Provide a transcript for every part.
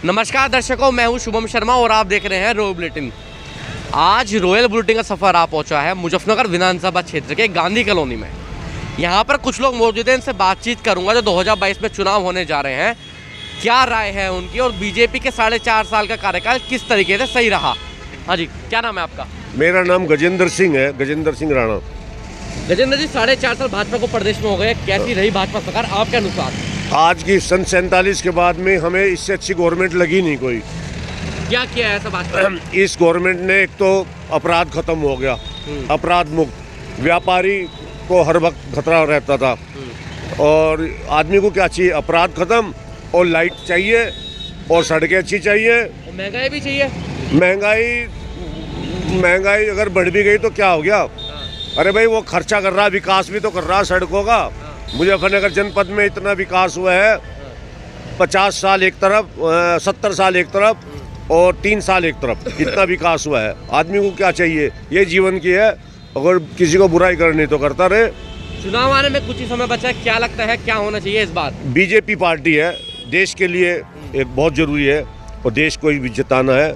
नमस्कार दर्शकों, मैं हूं शुभम शर्मा और आप देख रहे हैं रॉयल बुलेटिन। आज रॉयल बुलेटिन का सफ़र आ पहुंचा है मुजफ्फरनगर विधानसभा क्षेत्र के गांधी कॉलोनी में। यहां पर कुछ लोग मौजूद हैं, इनसे बातचीत करूंगा जो 2022 में चुनाव होने जा रहे हैं, क्या राय है उनकी और बीजेपी के 4.5 साल का कार्यकाल किस तरीके से सही रहा। हाँ जी, क्या नाम है आपका? मेरा नाम गजेंद्र सिंह है, गजेंद्र सिंह राणा। गजेंद्र जी, 4.5 साल भाजपा को प्रदेश में हो गए, कैसी रही भाजपा सरकार आपके अनुसार? आज की सन 47 के बाद में हमें इससे अच्छी गवर्नमेंट लगी नहीं कोई। क्या किया है ऐसा भाजपा? इस गवर्नमेंट ने एक तो अपराध खत्म हो गया, अपराध मुक्त, व्यापारी को हर वक्त खतरा रहता था और आदमी को क्या चाहिए? अपराध खत्म और लाइट चाहिए और सड़कें अच्छी चाहिए। महंगाई भी चाहिए। महंगाई अगर बढ़ भी गई तो क्या हो गया? अरे भाई, वो खर्चा कर रहा, विकास भी तो कर रहा सड़कों का। मुजफ्फरनगर जनपद में इतना विकास हुआ है, 50 साल एक तरफ, 70 साल एक तरफ और 3 साल एक तरफ, इतना विकास हुआ है। आदमी को क्या चाहिए? ये जीवन की है, अगर किसी को बुराई करनी तो करता रहे। चुनाव आने में कुछ ही समय बचा है, क्या लगता है क्या होना चाहिए इस बार? बीजेपी पार्टी है, देश के लिए एक बहुत जरूरी है और देश को भी जिताना है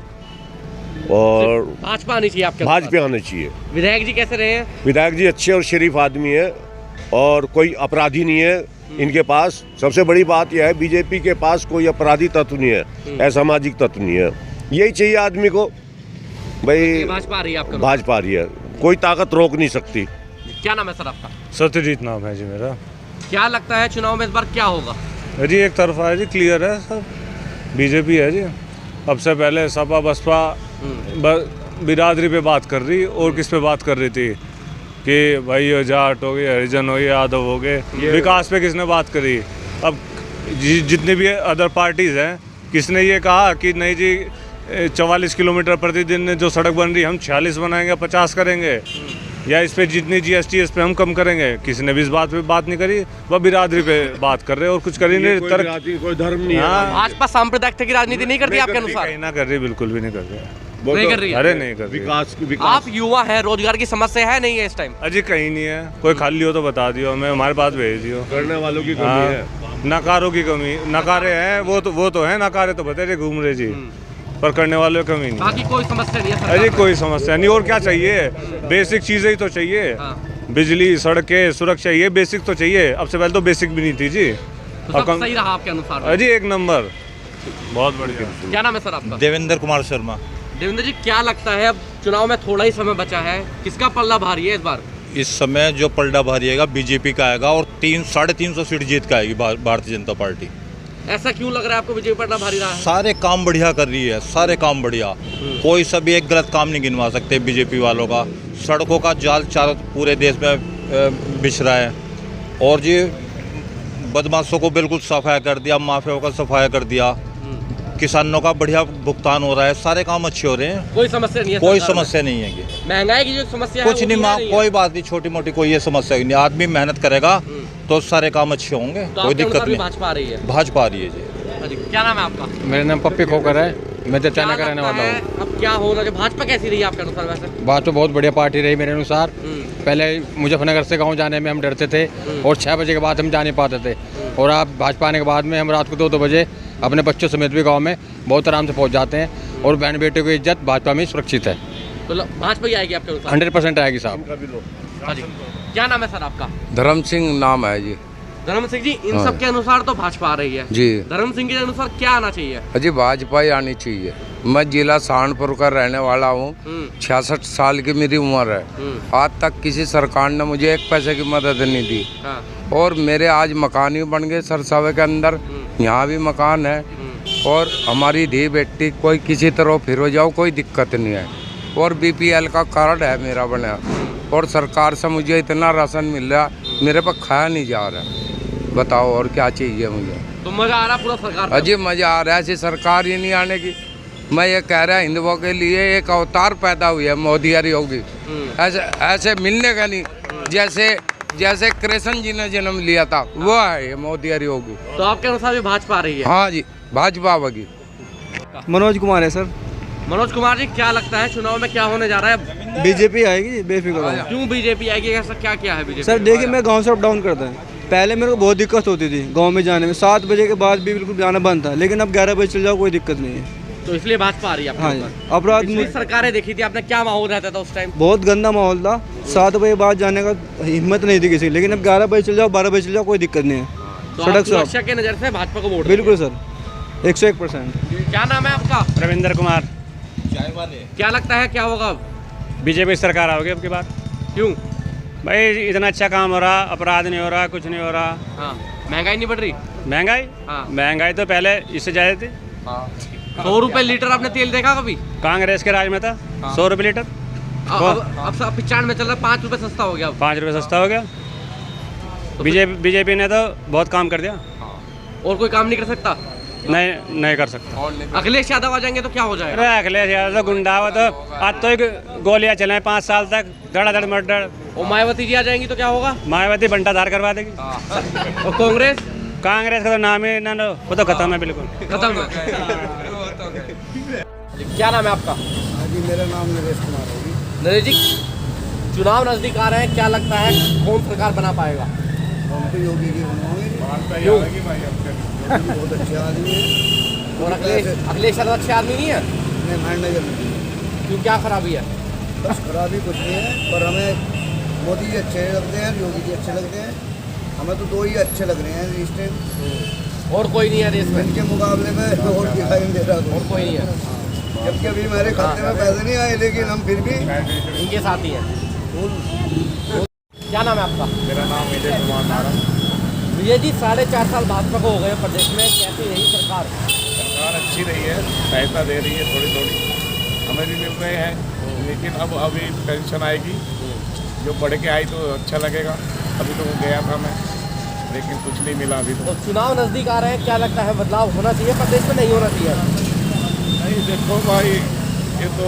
और भाजपा आनी चाहिए आपके? भाजपा आनी चाहिए। विधायक जी कैसे रहे हैं? विधायक जी अच्छे और शरीफ आदमी है और कोई अपराधी नहीं है इनके पास। सबसे बड़ी बात यह है, बीजेपी के पास कोई अपराधी तत्व नहीं है, असामाजिक तत्व नहीं है। यही चाहिए आदमी को भाई। भाजपा आ रही है आपका? भाजपा आ रही है, कोई ताकत रोक नहीं सकती। क्या नाम है सर आपका? सत्यजीत नाम है जी मेरा। क्या लगता है चुनाव में इस बार क्या होगा? जी एक तरफा है जी, क्लियर है सब, बीजेपी है जी। अब से पहले सपा बसपा बिरादरी पे बात कर रही और किस पे बात कर रही थी कि भाई ये जाट हो गए, हरिजन हो गए, यादव हो गए, विकास पे किसने बात करी? अब जितनी भी अदर पार्टीज़ हैं, किसने ये कहा कि नहीं जी 44 किलोमीटर प्रतिदिन जो सड़क बन रही हम 46 बनाएंगे, 50 करेंगे, या इस पे जितनी GST इस पे हम कम करेंगे? किसी ने भी इस बात पे बात नहीं करी। वह बिरादरी पे बात कर रहे और कुछ करी नहीं। कोई धर्म नहीं है। भाजपा सांप्रदायिकता की राजनीति नहीं करती आपके अनुसार? ना कर रही, बिल्कुल भी नहीं कर रही। नहीं कर रही है? अरे नहीं कर रही। विकास आप युवा हैं, रोजगार की समस्या है नहीं है इस टाइम? अजी कहीं नहीं है, कोई खाली हो तो बता दियो, मैं हमारे पास भेज दियो। करने वालों की कमी है, नकारों की कमी, नकारे हैं वो तो है, नकारे तो बतेरे घूम रहे जी, पर करने वालों की कमी नहीं। बाकी कोई समस्या नहीं है? अरे कोई समस्या नहीं। और क्या चाहिए? बेसिक चीजें ही तो चाहिए। बिजली, सड़कें, सुरक्षा, ये बेसिक तो चाहिए। अब से पहले तो बेसिक भी नहीं थी जी। तो सब सही रहा आपके अनुसार? अजी एक नंबर, बहुत बढ़िया। क्या नाम है सर आपका? देवेंद्र कुमार शर्मा। देवेंद्र जी, क्या लगता है अब चुनाव में थोड़ा ही समय बचा है, किसका पल्ला भारी है इस बार? इस समय जो पलड़ा भारी आएगा बीजेपी का आएगा और 300-350 सीट जीत के आएगी भारतीय जनता पार्टी। ऐसा क्यों लग रहा है आपको बीजेपी पल्ला भारी रहा है? सारे काम बढ़िया कर रही है, सारे काम बढ़िया, कोई सभी एक गलत काम नहीं गिनवा सकते बीजेपी वालों का। सड़कों का जाल चारों पूरे देश में बिछ रहा है और जी बदमाशों को बिल्कुल सफाया कर दिया, माफियाओं का सफाया कर दिया, किसानों का बढ़िया भुगतान हो रहा है, सारे काम अच्छे हो रहे हैं। कोई समस्या नहीं है? कोई समस्या नहीं है। महंगाई की जो समस्या कुछ नहीं, कोई बात नहीं, छोटी मोटी कोई ये समस्या नहीं। आदमी मेहनत करेगा तो सारे काम अच्छे होंगे, कोई दिक्कत नहीं। भाजपा आ रही है? भाजपा आ रही है जी। क्या नाम है आपका? मेरा नाम पप्पी खोकर है, मैं चचाना का रहने वाला हूँ। अब क्या होना चाहिए? भाजपा कैसी रही आपके अनुसार? वैसे भाजपा बहुत बढ़िया पार्टी रही मेरे अनुसार। पहले मुजफ्फरनगर से गांव जाने में हम डरते थे और 6 बजे के बाद हम जा नहीं पाते थे, और आप भाजपा आने के बाद में हम रात को 2-2 बजे अपने बच्चों समेत भी गांव में बहुत आराम से पहुंच जाते हैं और बहन बेटे की इज्जत भाजपा में सुरक्षित है। तो भाजपा ही आएगी आपके अनुसार? 100% आएगी साहब। क्या नाम है सर आपका? धर्म सिंह नाम है जी। धर्म सिंह जी, इन सब के अनुसार तो भाजपा आ रही है जी। धर्म सिंह के अनुसार क्या आना चाहिए? अजी भाजपा ही आनी चाहिए। मैं जिला सहारनपुर का रहने वाला हूँ, 66 साल की मेरी उम्र है। आज तक किसी सरकार ने मुझे 1 पैसे की मदद नहीं दी और मेरे आज मकान भी बन गए सरसावे के अंदर, यहाँ भी मकान है और हमारी धी बेटी कोई किसी तरह फिर हो जाओ, कोई दिक्कत नहीं है। और BPL का कार्ड है मेरा बना और सरकार से मुझे इतना राशन मिल रहा, मेरे पर खाया नहीं जा रहा। बताओ और क्या चाहिए मुझे? तो मजा आ रहा पूरा सरकार? अजी मजा आ रहा है, ऐसी सरकार ही नहीं आने की। मैं ये कह रहा हिंदुओं के लिए एक अवतार पैदा हुई है मोदी और योगी, ऐसे मिलने का नहीं। जैसे कृष्ण जी ने जन्म लिया था वो है ये मोदी और योगी। तो आपके अनुसार भी भाजपा आ रही है? हाँ जी, भाजपा होगी। मनोज कुमार है सर। मनोज कुमार जी, क्या लगता है चुनाव में क्या होने जा रहा है? बीजेपी आएगी, बेफिक्र हो। क्यों बीजेपी आएगी? ऐसा क्या है बीजेपी? सर देखिए, मैं गांव से अप डाउन करता है, पहले मेरे को बहुत दिक्कत होती थी गांव में जाने में, 7 बजे के बाद भी बिल्कुल जाना बंद था, लेकिन अब 11 बजे चल जाओ कोई दिक्कत नहीं है। तो इसलिए भाजपा आ रही है आपके हाँ ऊपर। जी, अपराध पिछली सरकारें देखी थी आपने, क्या माहौल रहता था उस टाइम? बहुत गंदा माहौल था, 7 बजे बाद जाने का हिम्मत नहीं थी किसी, लेकिन अब 11 बजे चल जाओ, 12 बजे चल जाओ, कोई दिक्कत नहीं है। तो आप सड़क से सुरक्षा के नज़र से भाजपा को वोट बिल्कुल सर, 101%। देंगे। क्या नाम है आपका? रविंद्र कुमार। क्या लगता है क्या होगा अब? बीजेपी सरकार आओगी अब की बार। क्यों? भाई इतना अच्छा काम हो रहा, अपराध नहीं हो रहा, कुछ नहीं हो रहा। हाँ, महंगाई नहीं बढ़ रही? महंगाई हाँ। महंगाई तो पहले इससे ज़्यादा थी। 100 रुपए लीटर आपने तेल देखा कभी? कांग्रेस के राज में था 100 रुपये लीटर। अब 95 चल रहा है, 5 रुपए सस्ता हो गया अब। 5 रुपये सस्ता हो गया। बीजेपी ने तो बहुत काम कर दिया। और कोई काम नहीं कर सकता? नहीं कर सकता। अखिलेश यादव आ जाएंगे तो क्या हो जाएगा? अरे अखिलेश यादव तो गुंडा हुआ, तो आज तो एक गोलियां चले 5 साल तक, धड़ाधड़ मर्डर। और मायावती जी आ जाएंगी तो क्या होगा? मायावती बंटाधार करवा देगी। और कांग्रेस? कांग्रेस का तो नाम ही ना लो, वो तो खत्म है बिल्कुल। खत्म है। क्या नाम है आपका? जी मेरा नाम नरेश कुमार है जी। नरेश जी, चुनाव नजदीक आ रहे हैं, क्या लगता है कौन सरकार बना पाएगा? हम तो योगी की बनवाएंगे। क्यों? योगी बहुत अच्छे आदमी है। और अखिलेश यादव अच्छे आदमी नहीं है? नहीं, मायनगर में क्यों, क्या खराबी है? बस खराबी कुछ नहीं है, पर हमें मोदी जी अच्छे लगते हैं, योगी जी अच्छे लगते हैं। हमें तो 2 ही अच्छे लग रहे हैं इस टाइम। और कोई नहीं है देश में? इनके मुकाबले में और दिखाई नहीं दे रहा और कोई नहीं है? जबकि अभी मेरे खाते में पैसे नहीं आए, लेकिन हम फिर भी इनके साथ ही है। क्या नाम है आपका? मेरा नाम विजय कुमार नारायण। विजय जी, 4.5 साल भाजपा को हो गए प्रदेश में, कैसी रही सरकार? सरकार अच्छी रही है, सहायता दे रही है थोड़ी थोड़ी, हमें भी मिल रहे हैं। लेकिन अब अभी पेंशन आएगी, जो बढ़ के आई तो अच्छा लगेगा। अभी तो गया था मैं, लेकिन कुछ नहीं मिला अभी तो। चुनाव नज़दीक आ रहे हैं, क्या लगता है बदलाव होना चाहिए प्रदेश में, नहीं होना चाहिए? नहीं, देखो भाई, ये तो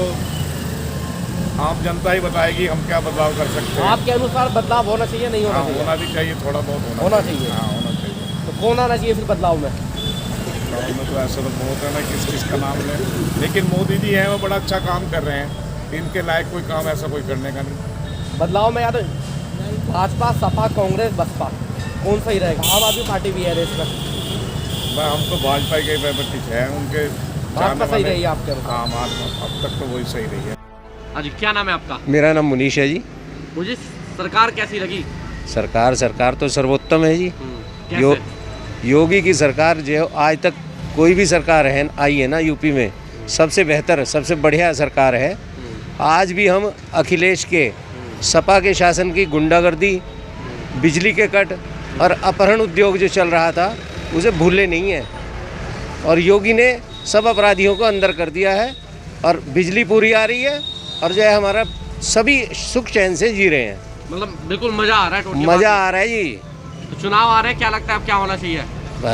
आम जनता ही बताएगी हम क्या बदलाव कर सकते हैं। आपके अनुसार बदलाव होना चाहिए, नहीं होना चाहिए? होना भी चाहिए, थोड़ा बहुत होना चाहिए। हाँ, होना चाहिए। तो कौन आना चाहिए फिर बदलाव में? बदलाव में तो ऐसा तो बहुत है ना, किस का नाम लें, लेकिन मोदी जी हैं वो बड़ा अच्छा काम कर रहे हैं। इनके लायक कोई काम ऐसा कोई करने का नहीं। बदलाव में या तो भाजपा, सपा, कांग्रेस, बसपा, कौन सही रहेगा? आम आदमी पार्टी भी है रेस में। हम तो भाजपा के पैपटिक हैं, उनके भाजपा सही रही है आपके अनुसार? हाँ, अब तक तो वही सही रही है। हाँ जी, क्या नाम है आपका? मेरा नाम मुनीश है जी। मुझे सरकार कैसी लगी? सरकार तो सर्वोत्तम है जी। कैसे? योगी की सरकार जो आज तक कोई भी सरकार है आई है ना यूपी में, सबसे बेहतर, सबसे बढ़िया सरकार है। आज भी हम अखिलेश के, सपा के शासन की गुंडागर्दी, बिजली के कट और अपहरण उद्योग जो चल रहा था उसे भूले नहीं है। और योगी ने सब अपराधियों को अंदर कर दिया है और बिजली पूरी आ रही है और जो है हमारा सभी सुख चैन से जी रहे हैं। मतलब बिल्कुल मज़ा आ रहा है? टोटली मज़ा आ रहा है जी। तो चुनाव आ रहे हैं, क्या लगता है अब क्या होना चाहिए?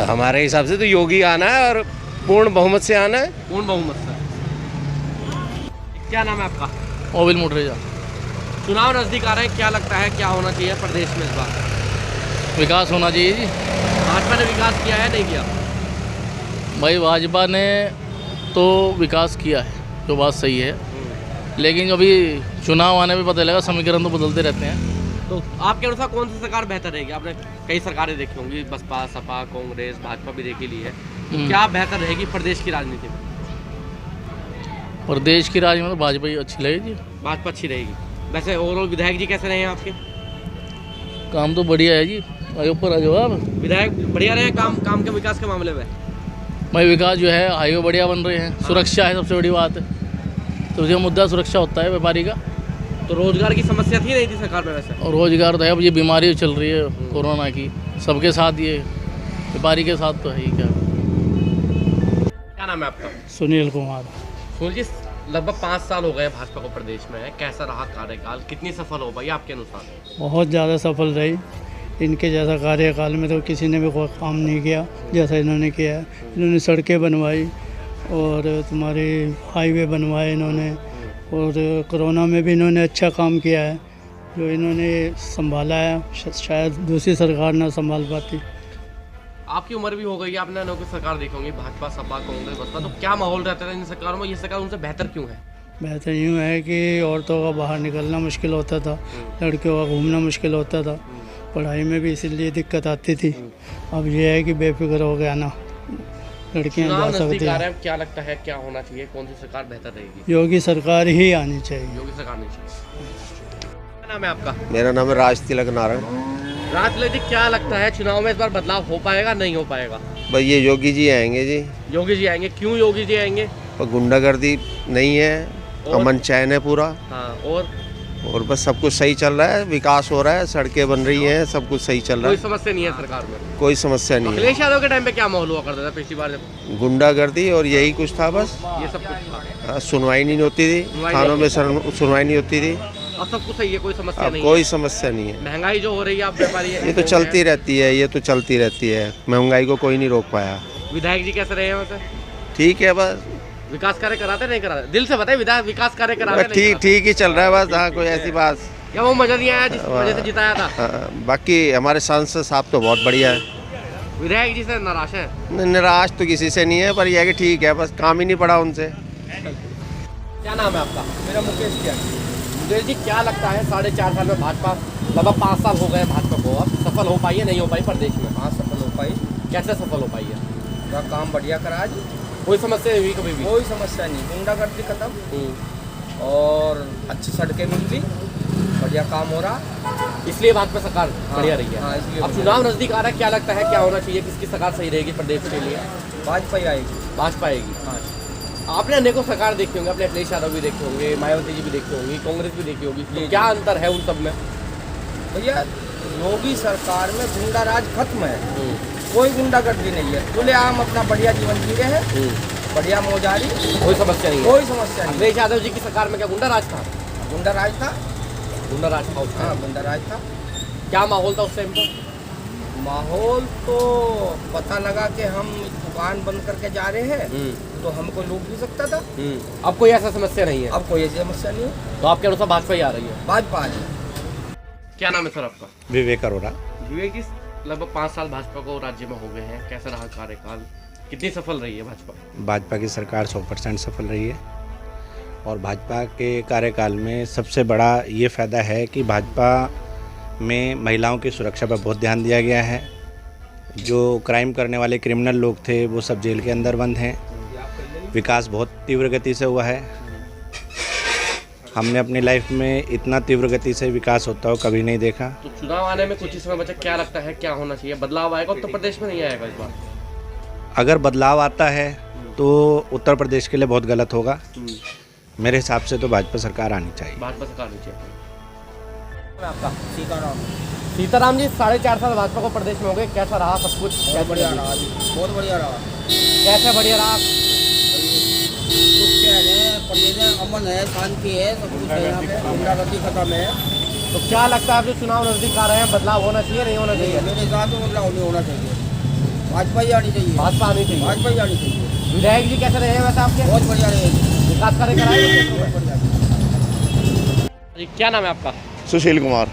हमारे हिसाब से तो योगी आना है और पूर्ण बहुमत से आना है। पूर्ण बहुमत से। क्या नाम है आपका? ओविल मुटरेजा। चुनाव नज़दीक आ रहे हैं, क्या लगता है क्या होना चाहिए प्रदेश में इस बार? विकास होना चाहिए जी। भाजपा ने विकास किया है, नहीं किया? भाई भाजपा ने तो विकास किया है, जो बात सही है, लेकिन अभी चुनाव आने में पता लगा समीकरण तो बदलते रहते हैं। तो आपके अनुसार कौन सी सरकार बेहतर रहेगी? आपने कई सरकारें देखी होंगी, बसपा, सपा, कांग्रेस, भाजपा भी देखी ली है, तो क्या बेहतर रहेगी प्रदेश की राजनीति में? प्रदेश की राजनीति में तो भाजपा ही अच्छी लगेगी। भाजपा अच्छी रहेगी। वैसे ओवरऑल विधायक जी कैसे रहे हैं आपके? काम तो बढ़िया है जी। ऊपर आ जाओ आप। विधायक बढ़िया रहे हैं काम के विकास के मामले में? भाई विकास जो है, हाईवे बढ़िया बन रहे हैं, सुरक्षा है सबसे बड़ी बात है, तो जो मुद्दा सुरक्षा होता है व्यापारी का। तो रोजगार की समस्या थी, नहीं थी सरकार में वैसे? और रोजगार तो है, अब ये बीमारी चल रही है कोरोना की, सबके साथ ये व्यापारी के साथ तो है ही। क्या नाम है आपका? सुनील कुमार। सुनील जी, लगभग 5 साल हो गए भाजपा को प्रदेश में, कैसा रहा कार्यकाल, कितनी सफल हो पाई आपके अनुसार? बहुत ज़्यादा सफल रही। इनके जैसा कार्यकाल में तो किसी ने भी कोई काम नहीं किया जैसा इन्होंने किया है। इन्होंने सड़कें बनवाई और तुम्हारे हाईवे बनवाए इन्होंने, और कोरोना में भी इन्होंने अच्छा काम किया है जो इन्होंने संभाला है, शायद दूसरी सरकार ना संभाल पाती। आपकी उम्र भी हो गई है, आपने अनोखी सरकार देखी होंगी, भाजपा, सपा, कांग्रेस, बसपा, तो क्या माहौल रहता था इन सरकारों में? ये सरकार उनसे बेहतर क्यों है? बेहतर यूँ है कि औरतों का बाहर निकलना मुश्किल होता था, लड़कियों का घूमना मुश्किल होता था, पढ़ाई में भी इसीलिए दिक्कत आती थी। अब ये है कि बेफिक्र हो गया ना, लड़कियां चुनाव जा नजदीक सकती आ हैं। रहे हैं, क्या लगता है क्या होना चाहिए, कौन सी सरकार बेहतर रहेगी? योगी सरकार ही आनी चाहिए। योगी सरकार नहीं चाहिए। क्या नाम है आपका? मेरा नाम है राज तिलक नारायण। रात जी क्या लगता है चुनाव में इस बार बदलाव हो पाएगा नहीं हो पाएगा? भाई ये योगी जी आएंगे जी, योगी जी आएंगे। क्यों योगी जी आएंगे? और गुंडागर्दी नहीं है, और? अमन चैन है पूरा, हाँ, और बस सब कुछ सही चल रहा है, विकास हो रहा है, सड़कें बन रही हैं, सब कुछ सही चल रहा कोई है, समस्या नहीं है सरकार में? कोई समस्या नहीं है। अखिलेश यादव के टाइम पे क्या माहौल हुआ करता था पिछली बार जब? गुंडागर्दी और यही कुछ था बस। ये सब कुछ था। सुनवाई नहीं होती थी, थानों में सुनवाई नहीं होती थी। अब सब कुछ सही है, कोई समस्या अब नहीं कोई है। समस्या नहीं है। महंगाई जो हो रही है आप व्यापारी ये तो चलती रहती है, ये तो चलती रहती है, महंगाई को कोई नहीं रोक पाया। विधायक जी कैसे रहे हैं वैसे? ठीक है बस, विकास कार्य कराते नहीं कराते? दिल से बताए विधायक विकास कार्य कराते नहीं ठीक कराते? ठीक ही चल रहा है बस। हाँ, कोई ऐसी बात। क्या वो मजा नहीं आया जिस वजह से जिताया था? बाकी हमारे सांसद साहब तो बहुत बढ़िया है। विधायक जी से नाराज है? निराश तो किसी से नहीं है, पर यह है कि ठीक है, बस काम ही नहीं पड़ा उनसे। क्या नाम है आपका? मेरा मुकेश क्या मुकेश जी क्या लगता है 4.5 साल में भाजपा, लगभग 5 साल हो गए भाजपा को, अब सफल हो पाई है नहीं हो पाई प्रदेश में? हाँ सफल हो पाई, कैसे सफल हो पाई है? पूरा काम बढ़िया करा जी, कोई समस्या नहीं हुई कभी भी? कोई समस्या नहीं, गुंडागर्दी खत्म और अच्छी सड़कें मिल गई, बढ़िया काम हो रहा, इसलिए भाजपा सरकार बढ़िया रही है। हाँ, इसलिए अब चुनाव नजदीक आ रहा है, क्या लगता है क्या होना चाहिए, किसकी सरकार सही रहेगी प्रदेश के लिए? भाजपा ही आएगी। भाजपा आएगी। हाँ आपने अनेकों सरकार देखी होंगे, अपने अखिलेश यादव भी देखे होंगे, मायावती जी भी देखी होंगी, कांग्रेस भी देखी होगी, तो क्या अंतर है उन सब में? भैया योगी सरकार में गुंडा राज खत्म है, कोई गुंडागर्दी नहीं है, खुलेआम अपना बढ़िया जीवन जी रहे हैं, बढ़िया मौजारी, कोई समस्या नहीं है। कोई समस्या नहीं। अखिलेश यादव जी की सरकार में क्या गुंडा राज था? गुंडा राज था, गुंडा राज था उसमें? हाँ गुंडा राज था। क्या माहौल था उस टाइम पर? माहौल तो पता लगा कि हम दुकान बंद करके जा रहे हैं तो हमको लूट भी सकता था। अब कोई ऐसा समस्या नहीं है? अब कोई ऐसी समस्या नहीं है। तो आपके अनुसार भाजपा ही आ रही है? भाजपा आ रही। क्या नाम है सर आपका? विवेक अरोड़ा। विवेक जी लगभग 5 साल भाजपा को राज्य में हो गए हैं, कैसा रहा कार्यकाल, कितनी सफल रही है भाजपा? भाजपा की सरकार 100% सफल रही है और भाजपा के कार्यकाल में सबसे बड़ा ये फ़ायदा है कि भाजपा में महिलाओं की सुरक्षा पर बहुत ध्यान दिया गया है। जो क्राइम करने वाले क्रिमिनल लोग थे वो सब जेल के अंदर बंद हैं। विकास बहुत तीव्र गति से हुआ है। हमने अपनी लाइफ में इतना तीव्र गति से विकास होता हो कभी नहीं देखा। तो चुनाव आने में कुछ ही समय बचा, क्या लगता है क्या होना चाहिए, बदलाव आएगा उत्तर प्रदेश में नहीं आएगा इस बार? अगर बदलाव आता है तो उत्तर प्रदेश के लिए बहुत गलत होगा। मेरे हिसाब से तो भाजपा सरकार आनी चाहिए। भाजपा सरकार आनी चाहिए। आपका सीताराम। सीताराम जी 4.5 साल भाजपा को प्रदेश में हो गए, कैसा रहा सब कुछ? बहुत बढ़िया रहा जी, बहुत बढ़िया रहा। कैसे बढ़िया रहा? कुछ क्या है, प्रदेश में अमन है, शांति है, सब कुछ है, यहाँ पे गुंडागर्दी खत्म है। तो क्या लगता है अब जो चुनाव नजदीक आ रहे हैं, बदलाव होना चाहिए नहीं होना चाहिए? मेरे हिसाब से बदलाव नहीं होना चाहिए, भाजपा ही आनी चाहिए। भाजपा आनी चाहिए। भाजपा ही आनी चाहिए। विधायक जी कैसे रहे हैं वैसे आपके? बहुत बढ़िया रहेगी, विकास कार्य कराए? बहुत बढ़िया। जी क्या नाम है आपका? सुशील कुमार।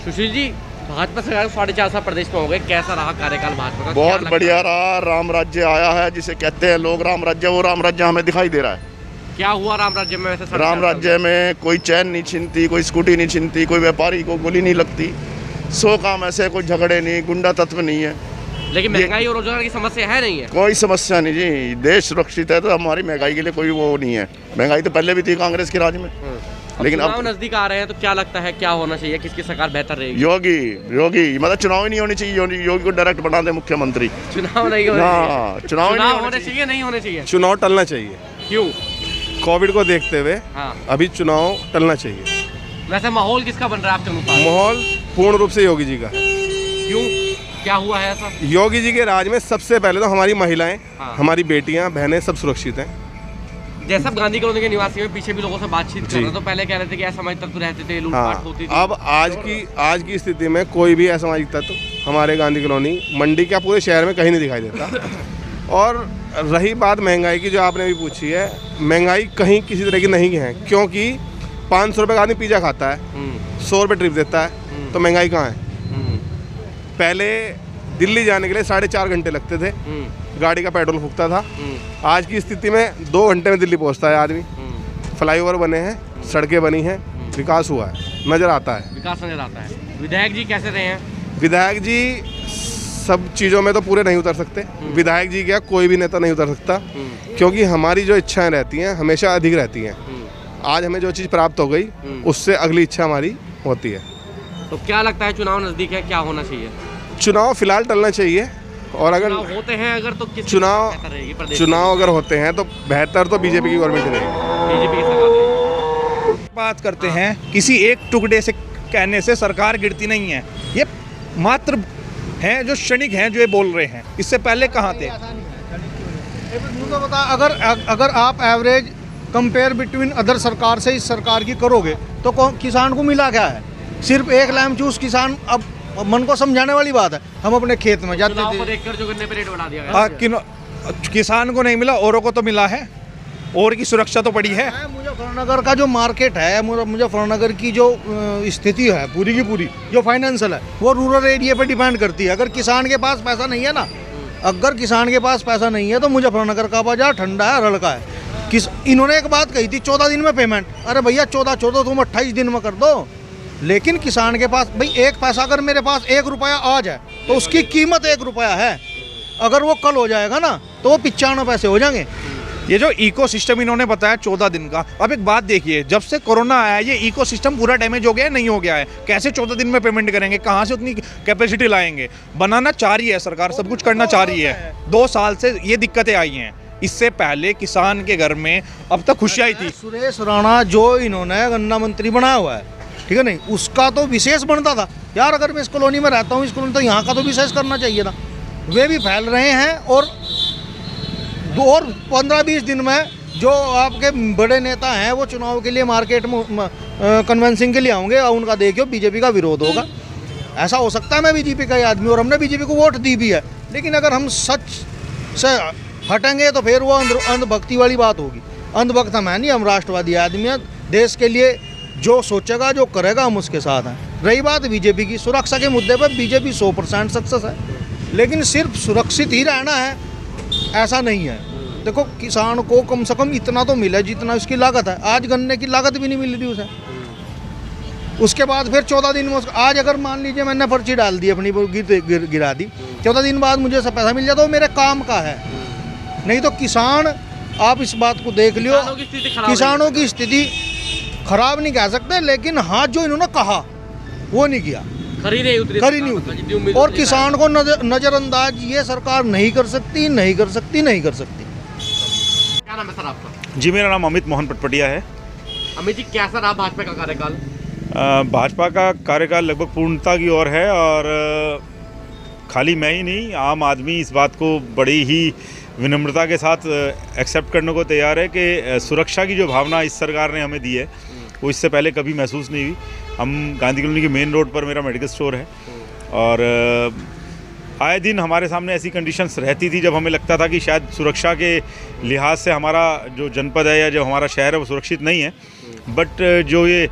सुशील जी भाजपा सरकार 4.5 साल प्रदेश में हो गए, कैसा रहा कार्यकाल भाजपा का? बहुत बढ़िया रहा। राम राज्य आया है जिसे कहते हैं लोग राम राज्य, वो राम राज्य हमें दिखाई दे रहा है। क्या हुआ राम राज्य में वैसे? राम राज्य में कोई चैन नहीं छिनती, कोई स्कूटी नहीं छिनती, कोई व्यापारी को गोली नहीं लगती, 100 काम ऐसे, कोई झगड़े नहीं, गुंडा तत्व नहीं है। लेकिन महंगाई और रोजगार की समस्या है नहीं है? कोई समस्या नहीं जी, देश सुरक्षित है तो हमारी महंगाई के लिए कोई वो नहीं है। महंगाई तो पहले भी थी कांग्रेस के राज में, लेकिन चुनाव नजदीक आ रहे हैं तो क्या लगता है क्या होना चाहिए, किसकी सरकार बेहतर रहेगी? योगी मतलब चुनाव ही नहीं होनी चाहिए, योगी को डायरेक्ट बना दे मुख्यमंत्री। चुनाव नहीं होने चाहिए? चुनाव होने चाहिए नहीं होने चाहिए? चुनाव टलना चाहिए। क्यों? कोविड को देखते हुए हाँ। अभी चुनाव टलना चाहिए। वैसे माहौल किसका बन रहा है आपके अनुसार? माहौल पूर्ण रूप से योगी जी का है। क्यों, क्या हुआ है ऐसा? योगी जी के राज में सबसे पहले तो हमारी महिलाएं, हाँ। हमारी बेटियां, बहनें सब सुरक्षित हैं। जैसा गांधी कॉलोनी के निवासी में पीछे भी लोगों से बातचीत कर रहे, तो पहले कह रहे थे कि असामाजिक तत्व रहते थे, लूटपाट होती थी। अब आज की स्थिति में कोई भी असामाजिक तत्व हमारे गांधी कॉलोनी, मंडी क्या पूरे शहर में कहीं नहीं दिखाई देता। और रही बात महंगाई की जो आपने भी पूछी है, महंगाई कहीं किसी तरह की नहीं है, क्योंकि 500 रुपये का आदमी पिज़्ज़ा खाता है, 100 रुपये ट्रिप देता है, तो महंगाई कहाँ है? पहले दिल्ली जाने के लिए 4.5 घंटे लगते थे, गाड़ी का पेट्रोल फूकता था। आज की स्थिति में 2 घंटे में दिल्ली पहुंचता है आदमी। फ्लाईओवर बने हैं, सड़कें बनी हैं, विकास हुआ है, नज़र आता है। विकास नजर आता है। विधायक जी कैसे रहे हैं? विधायक जी सब चीज़ों में तो पूरे नहीं उतर सकते। विधायक जी क्या, कोई भी नेता नहीं उतर सकता, क्योंकि हमारी जो इच्छाएं रहती हैं हमेशा अधिक रहती हैं। आज हमें जो चीज़ प्राप्त हो गई उससे अगली इच्छा हमारी होती है। तो क्या लगता है, चुनाव नज़दीक है, क्या होना चाहिए? चुनाव फिलहाल टलना चाहिए, और अगर चुनाव होते हैं अगर तो किस चुनाव अगर होते हैं तो बेहतर तो बीजेपी की गवर्नमेंट रहेगी, बीजेपी की सरकार रहेगी। बात करते हैं, किसी एक टुकड़े से कहने से सरकार गिरती नहीं है। ये मात्र हैं जो क्षणिक हैं जो ये बोल रहे हैं, इससे पहले कहाँ थे? मुझे बता, अगर आप एवरेज कंपेयर बिटवीन अदर सरकार से इस सरकार की करोगे तो किसान को मिला क्या है? सिर्फ एक लैम चूस किसान। अब मन को समझाने वाली बात है, हम अपने खेत में जाते थे, जो गन्ने पे रेट बढ़ा दिया गया, किसान को नहीं मिला, औरों को तो मिला है, और की सुरक्षा तो पड़ी है। मुजफ्फरनगर का जो मार्केट है, मुजफ्फरनगर की जो स्थिति है पूरी की पूरी, जो फाइनेंशियल है, वो रूरल एरिया पे डिपेंड करती है। अगर किसान के पास पैसा नहीं है ना, अगर किसान के पास पैसा नहीं है तो मुजफ्फरनगर का बाजार ठंडा है, रड़का है। इन्होंने एक बात कही थी 14 दिन में पेमेंट। अरे भैया 14 तुम 28 दिन में कर दो, लेकिन किसान के पास भाई एक पैसा, अगर मेरे पास 1 रुपया आ जाए तो उसकी कीमत 1 रुपया है, अगर वो कल हो जाएगा ना तो वो 95 पैसे हो जाएंगे। ये जो इकोसिस्टम इन्होंने बताया 14 दिन का, अब एक बात देखिए, जब से कोरोना आया ये इकोसिस्टम पूरा डैमेज हो गया है, नहीं हो गया है? कैसे 14 दिन में पेमेंट करेंगे? कहाँ से उतनी कैपेसिटी लाएंगे? बनाना चाह रही है सरकार, सब कुछ करना चाह रही है। 2 साल से ये दिक्कतें आई हैं। इससे पहले किसान के घर में अब तक खुशियाँ थी। सुरेश राणा जो इन्होंने गन्ना मंत्री बनाया हुआ है, ठीक है नहीं, उसका तो विशेष बनता था यार। अगर मैं इस कॉलोनी में रहता हूँ, इस कॉलोनी, तो यहाँ का तो विशेष करना चाहिए था। वे भी फैल रहे हैं, और 15-20 दिन में जो आपके बड़े नेता हैं वो चुनाव के लिए मार्केट में कन्वेंसिंग के लिए आएंगे, और उनका देखियो बीजेपी का विरोध होगा। ऐसा हो सकता है मैं बीजेपी का ही आदमी, और हमने बीजेपी को वोट दी भी है, लेकिन अगर हम सच से हटेंगे तो फिर वो अंधभक्ति वाली बात होगी। अंधभक्त हम है नहीं, हम राष्ट्रवादी आदमी हैं। देश के लिए जो सोचेगा, जो करेगा, हम उसके साथ हैं। रही बात बीजेपी की, सुरक्षा के मुद्दे पर बीजेपी 100% सक्सेस है, लेकिन सिर्फ सुरक्षित ही रहना है ऐसा नहीं है। देखो, किसान को कम से कम इतना तो मिले जितना उसकी लागत है। आज गन्ने की लागत भी नहीं मिल रही उसे, उसके बाद फिर 14 दिन में आज अगर मान लीजिए मैंने पर्ची डाल दी अपनी, गिरा दी, 14 दिन बाद मुझे सब पैसा मिल जाता, तो मेरे काम का है। नहीं तो किसान, आप इस बात को देख लियो, किसानों की स्थिति खराब नहीं कह सकते, लेकिन हाँ जो इन्होंने कहा वो नहीं किया, खरी नहीं उतरी। और किसान को नजरअंदाज ये सरकार नहीं कर सकती, नहीं कर सकती, नहीं कर सकती। क्या नाम है सर आपका? जी, मेरा नाम अमित मोहन पटपटिया है। अमित जी, कैसा रहा भाजपा का कार्यकाल? भाजपा का कार्यकाल लगभग पूर्णता की ओर है, और खाली मैं ही नहीं, आम आदमी इस बात को बड़ी ही विनम्रता के साथ एक्सेप्ट करने को तैयार है कि सुरक्षा की जो भावना इस सरकार ने हमें दी है वो इससे पहले कभी महसूस नहीं हुई। हम गांधी कॉलोनी की मेन रोड पर मेरा मेडिकल स्टोर है, और आए दिन हमारे सामने ऐसी कंडीशंस रहती थी जब हमें लगता था कि शायद सुरक्षा के लिहाज से हमारा जो जनपद है या जो हमारा शहर है वो सुरक्षित नहीं है। बट जो ये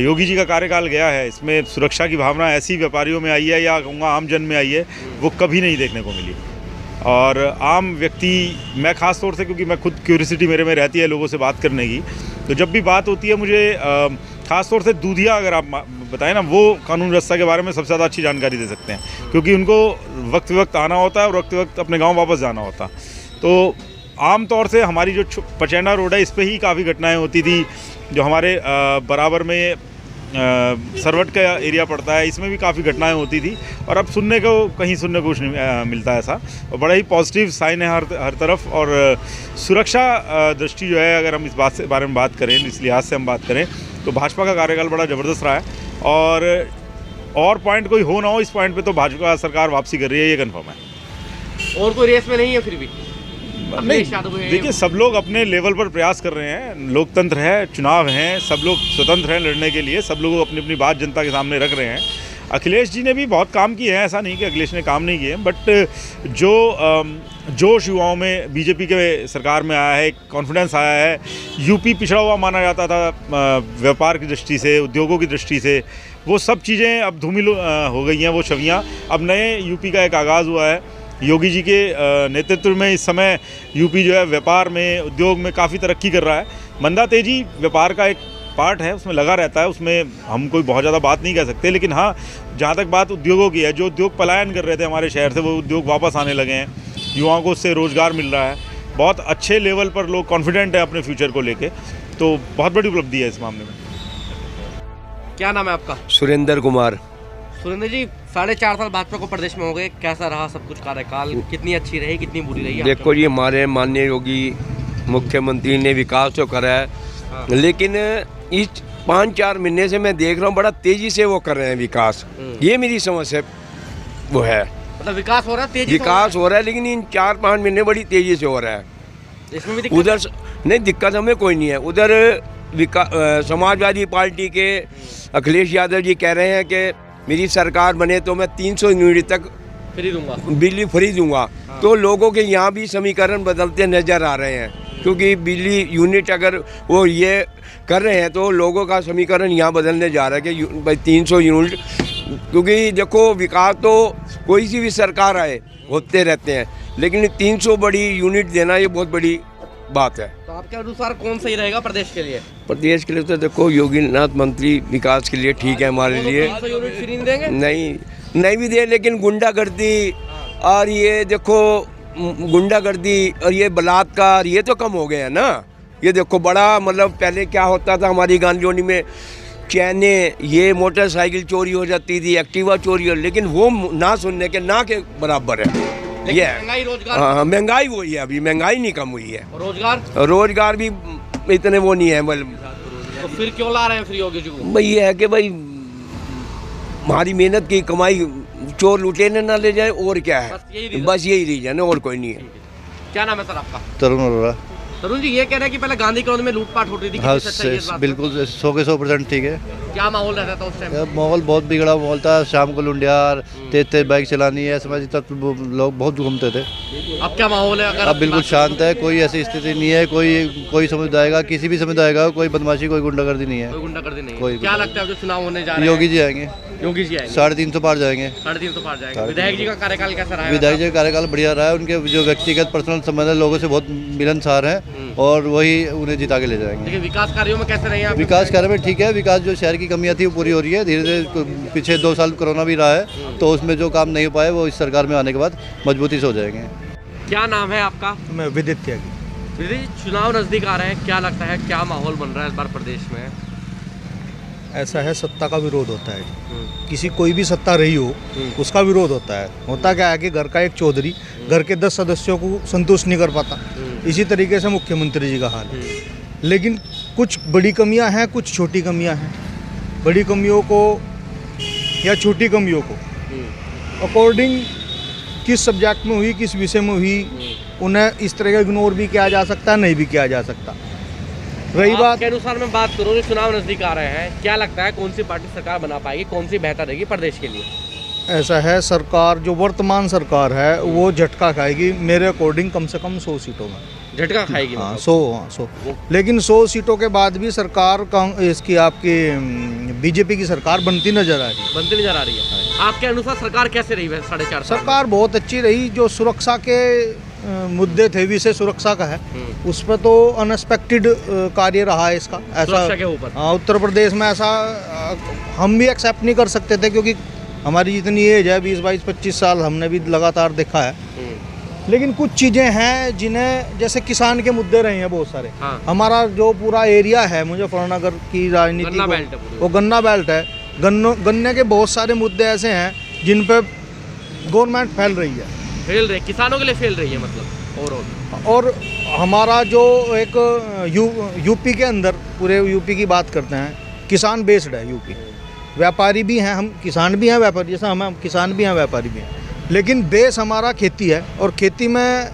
योगी जी का कार्यकाल गया है, इसमें सुरक्षा की भावना ऐसी व्यापारियों में आई है, या कहूँगा आम जन में आई है, वो कभी नहीं देखने को मिली। और आम व्यक्ति, मैं ख़ास तौर से, क्योंकि मैं खुद क्यूरियोसिटी मेरे में रहती है लोगों से बात करने की, तो जब भी बात होती है मुझे ख़ास तौर से दूधिया अगर आप बताएं ना, वो कानून व्यवस्था के बारे में सबसे ज़्यादा अच्छी जानकारी दे सकते हैं, क्योंकि उनको वक्त वक्त आना होता है और वक्त वक्त अपने गांव वापस जाना होता। तो आम तौर से हमारी जो पचैना रोड है, इस पे ही काफ़ी घटनाएं होती थी। जो हमारे बराबर में सरवट का एरिया पड़ता है, इसमें भी काफ़ी घटनाएं होती थी, और अब सुनने को कुछ नहीं मिलता है ऐसा, और बड़ा ही पॉजिटिव साइन है हर तरफ। और सुरक्षा दृष्टि जो है, अगर हम इस बारे में बात करें, इस लिहाज से हम बात करें, तो भाजपा का कार्यकाल बड़ा ज़बरदस्त रहा है। और पॉइंट कोई हो ना हो, इस पॉइंट पे तो भाजपा सरकार वापसी कर रही है, ये कन्फर्म है। और कोई रेस में नहीं है फिर भी? नहीं, देखिए, सब लोग अपने लेवल पर प्रयास कर रहे हैं, लोकतंत्र है, चुनाव हैं, सब लोग स्वतंत्र हैं लड़ने के लिए, सब लोग अपनी अपनी बात जनता के सामने रख रहे हैं। अखिलेश जी ने भी बहुत काम किए हैं, ऐसा नहीं कि अखिलेश ने काम नहीं किए, बट जो जोश युवाओं में बीजेपी के सरकार में आया है, कॉन्फिडेंस आया है। यूपी पिछड़ा हुआ माना जाता था व्यापार की दृष्टि से, उद्योगों की दृष्टि से, वो सब चीज़ें अब धूमिल हो गई हैं, वो छवियाँ। अब नए यूपी का एक आगाज़ हुआ है योगी जी के नेतृत्व में। इस समय यूपी जो है व्यापार में, उद्योग में काफ़ी तरक्की कर रहा है। मंदा तेजी व्यापार का एक पार्ट है, उसमें लगा रहता है, उसमें हम कोई बहुत ज़्यादा बात नहीं कह सकते। लेकिन हाँ, जहाँ तक बात उद्योगों की है, जो उद्योग पलायन कर रहे थे हमारे शहर से, वो उद्योग वापस आने लगे हैं, युवाओं को उससे रोज़गार मिल रहा है, बहुत अच्छे लेवल पर लोग कॉन्फिडेंट है अपने फ्यूचर को लेके, तो बहुत बड़ी उपलब्धि है इस मामले में। क्या नाम है आपका? सुरेंद्र कुमार। सुरेंद्र जी, 4.5 साल भाजपा को प्रदेश में हो गए, कैसा रहा सब कुछ कार्यकाल? कितनी अच्छी रही, कितनी बुरी रही? देखो जी, हमारे माननीय योगी मुख्यमंत्री ने विकास तो करा है, लेकिन इस 5-4 महीने से मैं देख रहा हूँ बड़ा तेजी से वो कर रहे हैं विकास। ये मेरी समझ है, वो है मतलब विकास हो रहा है, तेजी विकास हो रहा है, लेकिन इन 4-5 महीने बड़ी तेजी से हो रहा है। इसमें भी उधर नहीं, दिक्कत हमें कोई नहीं है। उधर समाजवादी पार्टी के अखिलेश यादव जी कह रहे हैं कि मेरी सरकार बने तो मैं 300 यूनिट तक फ्री दूंगा, बिजली फ्री दूंगा। तो लोगों के यहाँ भी समीकरण बदलते नज़र आ रहे हैं, क्योंकि बिजली यूनिट अगर वो ये कर रहे हैं तो लोगों का समीकरण यहाँ बदलने जा रहा है कि भाई 300 यूनिट, क्योंकि देखो विकास तो कोई सी भी सरकार आए होते रहते हैं, लेकिन 300 बड़ी यूनिट देना ये बहुत बड़ी बात है। तो आपके अनुसार कौन सही रहेगा प्रदेश के लिए? प्रदेश के लिए तो देखो योगीनाथ मंत्री विकास के लिए ठीक है हमारे लिए। 300 यूनिट फ्री नहीं देंगे? नहीं भी दे, लेकिन गुंडागर्दी और ये देखो गुंडागर्दी और ये बलात्कार ये तो कम हो गए हैं ना। ये देखो बड़ा मतलब पहले क्या होता था हमारी गांधी में, चैने ये मोटरसाइकिल चोरी हो जाती थी, एक्टिवा चोरी हो, लेकिन वो ना सुनने के ना के बराबर है। ये महंगाई, रोजगार, हाँ महंगाई वही है, अभी महंगाई नहीं कम हुई है। रोजगार भी इतने वो नहीं है। तो फिर क्यों ला रहे हैं फ्री योगी जी को? भाई ये है कि भाई हमारी मेहनत की कमाई चोर लुटेने ना ले जाए, और क्या है, बस यही रीजन है, और कोई नहीं है। क्या नाम है सर आपका? तरुण अरोड़ा। तरुण जी, ये कह रहे हैं कि पहले गांधी कॉलोनी में लूटपाट होती थी, हाँ बिल्कुल 100% ठीक है। क्या माहौल रहता था उस टाइम? माहौल बहुत बिगड़ा माहौल था, शाम को लुंडियार तेज बाइक चलानी है, समझ तक लोग बहुत घूमते थे। अब क्या माहौल है? अब बिल्कुल शांत है, कोई ऐसी स्थिति नहीं है, कोई समुदाय का, किसी भी समुदाय का कोई बदमाशी, कोई गुंडागर्दी नहीं है। कोई गुंडागर्दी नहीं है। क्या लगता है जो चुनाव होने जा रहे हैं? योगी जी आएंगे। योगी जी आएंगे 350 पार जाएंगे। 350 पार जाएंगे। विधायक जी का कार्यकाल कैसा रहा? विधायक जी का कार्यकाल बढ़िया रहा है, उनके जो व्यक्तिगत पर्सनल संबंध है लोगों से बहुत मिलनसार है, और वही उन्हें जिता के ले जाएंगे। लेकिन विकास कार्यों में कैसे रहे? विकास कार्य में ठीक है, विकास जो शहर की कमियां थी वो पूरी हो रही है धीरे धीरे। पीछे 2 साल कोरोना भी रहा है, तो उसमें जो काम नहीं हो पाए वो इस सरकार में आने के बाद मजबूती से हो जाएंगे। क्या नाम है आपका? मैं विदित त्यागी। विदित, चुनाव नजदीक आ रहे हैं, क्या लगता है क्या माहौल बन रहा है इस बार प्रदेश में? ऐसा है, सत्ता का विरोध होता है, किसी कोई भी सत्ता रही हो उसका विरोध होता है। होता क्या है कि घर का एक चौधरी घर के 10 सदस्यों को संतुष्ट नहीं कर पाता, इसी तरीके से मुख्यमंत्री जी का हाल है। लेकिन कुछ बड़ी कमियां हैं, कुछ छोटी कमियां हैं। बड़ी कमियों को या छोटी कमियों को अकॉर्डिंग किस सब्जेक्ट में हुई, किस विषय में हुई, उन्हें इस तरह का इग्नोर भी किया जा सकता है, नहीं भी किया जा सकता। रही बात के अनुसार मैं बात करूँ, जो चुनाव नजदीक आ रहे हैं, क्या लगता है कौन सी पार्टी सरकार बना पाएगी, कौन सी बेहतर रहेगी प्रदेश के लिए? ऐसा है, सरकार जो वर्तमान सरकार है वो झटका खाएगी मेरे अकॉर्डिंग, कम से कम 100 सीटों में झटका खाएगी। हाँ 100। लेकिन 100 सीटों के बाद भी सरकार इसकी आपकी बीजेपी की सरकार बनती नजर आ रही है। आपके अनुसार सरकार कैसे रही है 4.5 साल? सरकार बहुत अच्छी रही। जो सुरक्षा के मुद्दे थे, विषय सुरक्षा का है, उस पर तो अनएक्सपेक्टेड कार्य रहा है इसका। ऐसा के ऊपर उत्तर प्रदेश में ऐसा हम भी एक्सेप्ट नहीं कर सकते थे, क्योंकि हमारी जितनी एज है 20, 22, 25 साल, हमने भी लगातार देखा है। लेकिन कुछ चीज़ें हैं जिन्हें, जैसे किसान के मुद्दे रहे हैं बहुत सारे। हमारा जो पूरा एरिया है मुजफ्फरनगर की राजनीति, वो गन्ना बेल्ट है। गन्ने के बहुत सारे मुद्दे ऐसे हैं जिन पे गवर्नमेंट फैल रही है, किसानों के लिए फैल रही है मतलब। और हमारा जो एक यूपी के अंदर, पूरे यूपी की बात करते हैं, किसान बेस्ड है यूपी। व्यापारी भी हैं, हम किसान भी हैं, व्यापारी जैसा हम किसान भी हैं, व्यापारी भी हैं, लेकिन बेस हमारा खेती है। और खेती में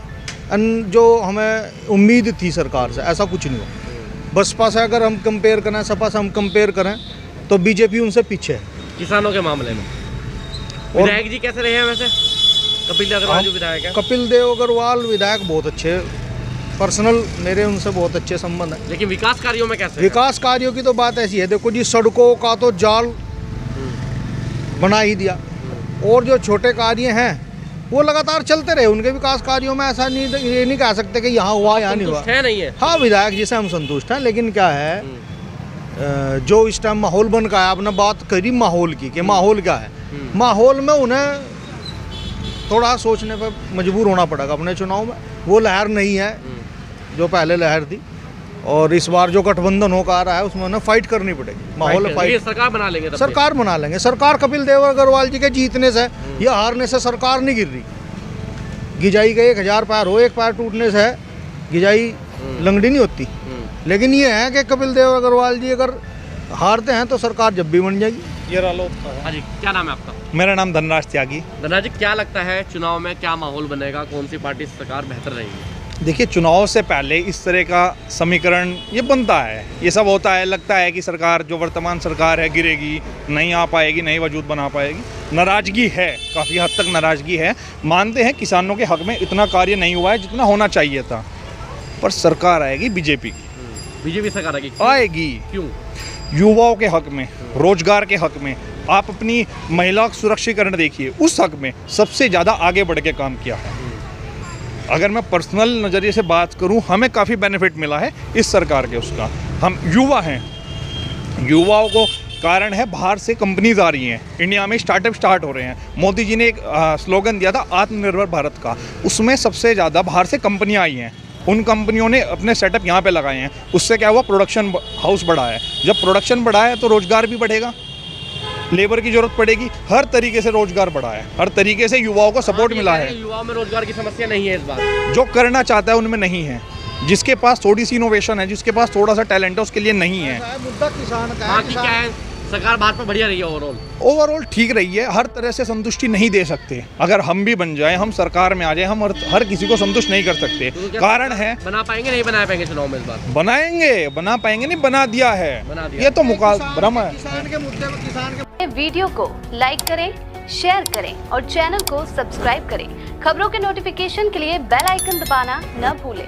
जो हमें उम्मीद थी सरकार से, ऐसा कुछ नहीं हुआ। बसपा से अगर हम कंपेयर करें, सपा से हम कंपेयर करें, तो बीजेपी उनसे पीछे है किसानों के मामले में। विधायक जी कैसे रहे हैं वैसे? कपिल अग्रवाल जो विधायक है, कपिल देव अग्रवाल विधायक बहुत अच्छे, पर्सनल मेरे उनसे बहुत अच्छे संबंध है। लेकिन विकास कार्यों में कैसे? विकास कार्यों की तो बात ऐसी है, देखो जी, सड़कों का तो जाल बना ही दिया, और जो छोटे कार्य हैं वो लगातार चलते रहे उनके विकास कार्यों में। ऐसा नहीं, ये नहीं कह सकते कि यहाँ हुआ यहाँ नहीं हुआ। है नहीं है। हाँ, विधायक जी से हम संतुष्ट हैं, लेकिन क्या है जो इस टाइम माहौल बन का है, आपने बात करी माहौल की कि माहौल क्या है, माहौल में उन्हें थोड़ा सोचने पर मजबूर होना पड़ेगा अपने चुनाव में। वो लहर नहीं है जो पहले लहर थी, और इस बार जो गठबंधन होकर आ रहा है उसमें उन्हें फाइट करनी पड़ेगी। माहौल फाइट, सरकार बना लेंगे तब सरकार बना लेंगे। सरकार कपिल देव अग्रवाल जी के जीतने से या हारने से सरकार नहीं गिर रही। गिजाई का 1000 पैर हो, एक पैर टूटने से गिजाई लंगड़ी नहीं होती। लेकिन ये है कि कपिल देव अग्रवाल जी अगर हारते हैं तो सरकार जब भी बन जाएगी। ये रालोद हाँ जी, क्या नाम है आपका? मेरा नाम धनराज त्यागी। धनराज जी, क्या लगता है चुनाव में क्या माहौल बनेगा, कौन सी पार्टी सरकार बेहतर रहेगी? देखिए, चुनाव से पहले इस तरह का समीकरण ये बनता है, ये सब होता है। लगता है कि सरकार जो वर्तमान सरकार है गिरेगी, नहीं आ पाएगी, नहीं वजूद बना पाएगी। नाराज़गी है, काफ़ी हद तक नाराज़गी है। मानते हैं किसानों के हक में इतना कार्य नहीं हुआ है जितना होना चाहिए था, पर सरकार आएगी बीजेपी की। बीजेपी सरकार आएगी। क्यों? युवाओं के हक में, रोजगार के हक में, आप अपनी महिला सुरक्षीकरण देखिए, उस हक में सबसे ज़्यादा आगे बढ़ के काम किया है। अगर मैं पर्सनल नज़रिए से बात करूं, हमें काफ़ी बेनिफिट मिला है इस सरकार के उसका। हम युवा हैं, युवाओं को कारण है बाहर से कंपनीज आ रही हैं, इंडिया में स्टार्टअप स्टार्ट हो रहे हैं। मोदी जी ने एक स्लोगन दिया था आत्मनिर्भर भारत का, उसमें सबसे ज़्यादा बाहर से कंपनियाँ आई हैं। उन कंपनियों ने अपने सेटअप यहाँ पे लगाए हैं। उससे क्या हुआ, प्रोडक्शन हाउस बढ़ा है। जब प्रोडक्शन बढ़ा है तो रोज़गार भी बढ़ेगा, लेबर की जरूरत पड़ेगी, हर तरीके से रोजगार बढ़ा है, हर तरीके से युवाओं को सपोर्ट मिला है। युवाओं में रोजगार की समस्या नहीं है इस बार, जो करना चाहता है उनमें नहीं है। जिसके पास थोड़ी सी इनोवेशन है, जिसके पास थोड़ा सा टैलेंट है, उसके लिए नहीं है। मुद्दा किसान का है। क्या है, सरकार भाजपा बढ़िया रही है ओवरऑल ठीक रही है। हर तरह से संतुष्टि नहीं दे सकते। अगर हम भी बन जाए, हम सरकार में आ जाए, हम हर किसी को संतुष्ट नहीं कर सकते। तो कारण है, बना पाएंगे नहीं बना पाएंगे चुनाव में इस बार? बनाएंगे, बना पाएंगे नहीं, बना दिया है, ये तो मुकाबला है। किसान के मुद्दे में किसान के वीडियो को लाइक करें, शेयर करें और चैनल को सब्सक्राइब करें। खबरों के नोटिफिकेशन के लिए बेल आइकन दबाना न भूलें।